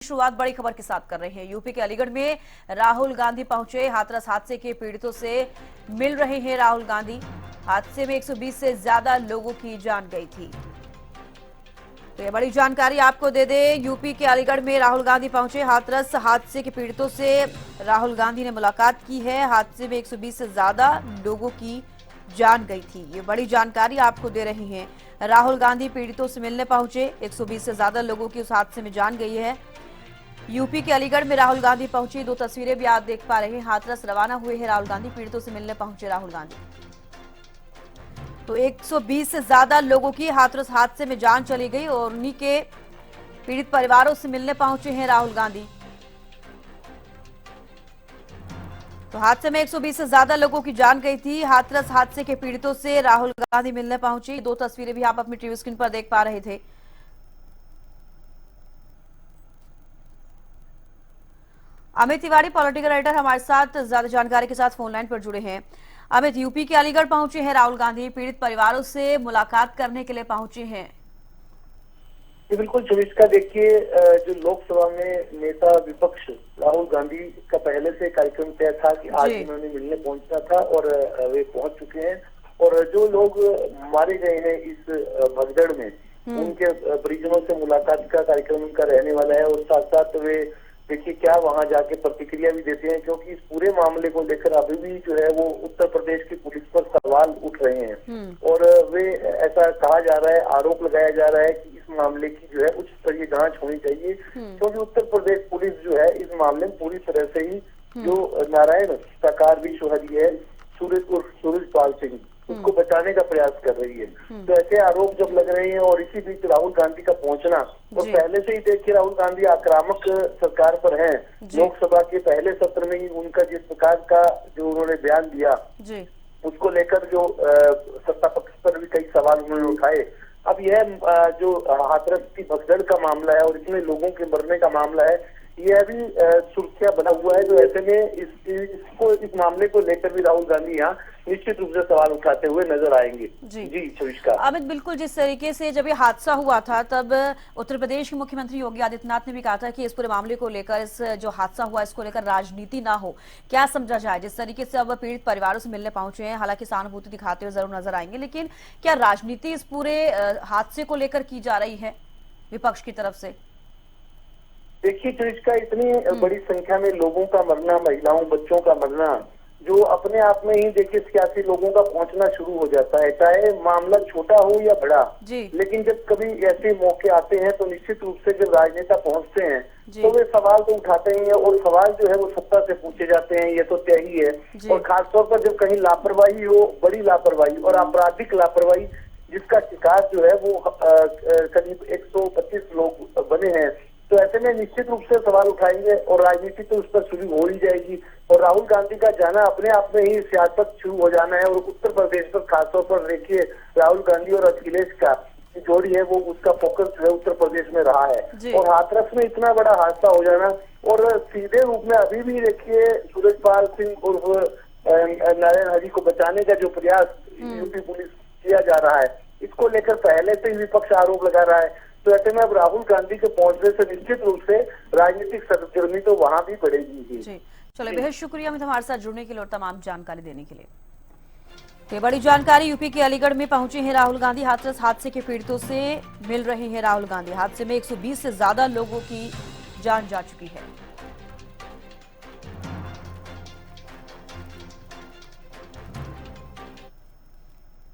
शुरुआत बड़ी खबर के साथ कर रहे हैं। यूपी के अलीगढ़ में राहुल गांधी पहुंचे। हाथरस हादसे के पीड़ितों से मिल रहे हैं राहुल गांधी। हादसे में 120 से ज्यादा लोगों की जान गई थी। तो ये बड़ी जानकारी आपको दे दे, यूपी के अलीगढ़ में राहुल गांधी पहुंचे। हाथरस हादसे के पीड़ितों से राहुल गांधी ने मुलाकात की है। हादसे में 120 से ज्यादा लोगों की जान गई थी। ये बड़ी जानकारी आपको दे रही हैं। राहुल गांधी पीड़ितों से मिलने पहुंचे। 120 से ज्यादा लोगों की उस हादसे में जान गई है। यूपी के अलीगढ़ में राहुल गांधी पहुंची। दो तस्वीरें भी आप देख पा रहे हैं। हाथरस रवाना हुए हैं राहुल गांधी। पीड़ितों से मिलने पहुंचे राहुल गांधी। तो 120 से ज्यादा लोगों की हाथरस हादसे में जान चली गई और उन्हीं के पीड़ित परिवारों से मिलने पहुंचे हैं राहुल गांधी। तो हादसे में 120 से ज्यादा लोगों की जान गई थी। हाथरस हादसे के पीड़ितों से राहुल गांधी मिलने पहुंची। दो तस्वीरें भी आप अपनी टीवी स्क्रीन पर देख पा रहे थे। अमित तिवारी पॉलिटिकल राइटर हमारे साथ ज्यादा जानकारी के साथ फोन लाइन पर जुड़े हैं। अमित, यूपी के अलीगढ़ पहुंचे हैं राहुल गांधी। पीड़ित परिवारों से मुलाकात करने के लिए पहुंचे हैं। जी बिल्कुल सुनिश्चित। देखिए, जो लोकसभा में नेता विपक्ष राहुल गांधी का पहले से कार्यक्रम तय था कि आज उन्होंने मिलने पहुंचना था और वे पहुंच चुके हैं। और जो लोग मारे गए हैं इस भगदड़ में, उनके परिजनों से मुलाकात का कार्यक्रम उनका रहने वाला है। और साथ साथ वे देखिए क्या वहां जाके प्रतिक्रिया भी देते हैं, क्योंकि इस पूरे मामले को लेकर अभी भी जो है वो उत्तर प्रदेश की पुलिस पर सवाल उठ रहे हैं। और वे ऐसा कहा जा रहा है, आरोप लगाया जा रहा है कि इस मामले की जो है उच्च स्तरीय जांच होनी चाहिए, क्योंकि उत्तर प्रदेश पुलिस जो है इस मामले में पूरी तरह से ही जो नारायण साकार विश्वहरी है सूरजपाल सिंह, उसको बचाने का प्रयास कर रही है। तो ऐसे आरोप जब लग रहे हैं और इसी बीच राहुल गांधी का पहुंचना, और पहले से ही देखिए राहुल गांधी आक्रामक सरकार पर हैं। लोकसभा के पहले सत्र में ही उनका जिस प्रकार का जो उन्होंने बयान दिया, उसको लेकर जो सत्ता पक्ष पर भी कई सवाल उन्होंने उठाए। अब यह जो हाथरस की भगदड़ का मामला है और इसमें लोगों के मरने का मामला है, यह भी सुर्खियां बना हुआ है। जो ऐसे में इस मामले को लेकर भी राहुल गांधी यहाँ निश्चित रूप से सवाल उठाते हुए नजर आएंगे। जी सुविष्का। अमित, बिल्कुल जिस तरीके से जब ये हादसा हुआ था तब उत्तर प्रदेश के मुख्यमंत्री योगी आदित्यनाथ ने भी कहा था कि इस पूरे मामले को लेकर, इस जो हादसा हुआ इसको लेकर राजनीति ना हो। क्या समझा जाए? जिस तरीके से अब पीड़ित परिवारों से मिलने पहुंचे हैं, हालांकि सहानुभूति दिखाते हुए जरूर नजर आएंगे, लेकिन क्या राजनीति इस पूरे हादसे को लेकर की जा रही है विपक्ष की तरफ से? देखिए सुविष्का, इतनी बड़ी संख्या में लोगों का मरना, महिलाओं बच्चों का मरना, जो अपने आप में ही देखिए सियासी लोगों का पहुंचना शुरू हो जाता है, चाहे मामला छोटा हो या बड़ा। लेकिन जब कभी ऐसे मौके आते हैं तो निश्चित रूप से जब राजनेता पहुंचते हैं तो वे सवाल तो उठाते ही हैं, और सवाल जो है वो सत्ता से पूछे जाते हैं, ये तो तय ही है। और खासतौर पर जब कहीं लापरवाही हो, बड़ी लापरवाही और आपराधिक लापरवाही, जिसका शिकार जो है वो करीब 125 लोग बने हैं, तो ऐसे में निश्चित रूप से सवाल उठाएंगे और राजनीति तो उस पर शुरू हो ही जाएगी। और राहुल गांधी का जाना अपने आप में ही सियासत शुरू हो जाना है। और उत्तर प्रदेश पर खासतौर पर देखिए राहुल गांधी और अखिलेश का जोड़ी है, वो उसका फोकस जो है उत्तर प्रदेश में रहा है। और हाथरस में इतना बड़ा हादसा हो जाना, और सीधे रूप में अभी भी देखिए सूरजपाल सिंह उर्फ नारायण हरि को बचाने का जो प्रयास यूपी पुलिस किया जा रहा है, इसको लेकर पहले से ही विपक्ष आरोप लगा रहा है। तो ऐसे में अब राहुल गांधी के पहुंचने से निश्चित रूप से राजनीतिक सरगर्मी तो वहां भी बढ़ेगी। चलिए, बेहद शुक्रिया अमित हमारे साथ जुड़ने के लिए और तमाम जानकारी देने के लिए। ये बड़ी जानकारी, यूपी के अलीगढ़ में पहुंचे हैं राहुल गांधी। हाथरस हादसे के पीड़ितों से मिल रहे हैं राहुल गांधी। हादसे में 120 से ज्यादा लोगों की जान जा चुकी है।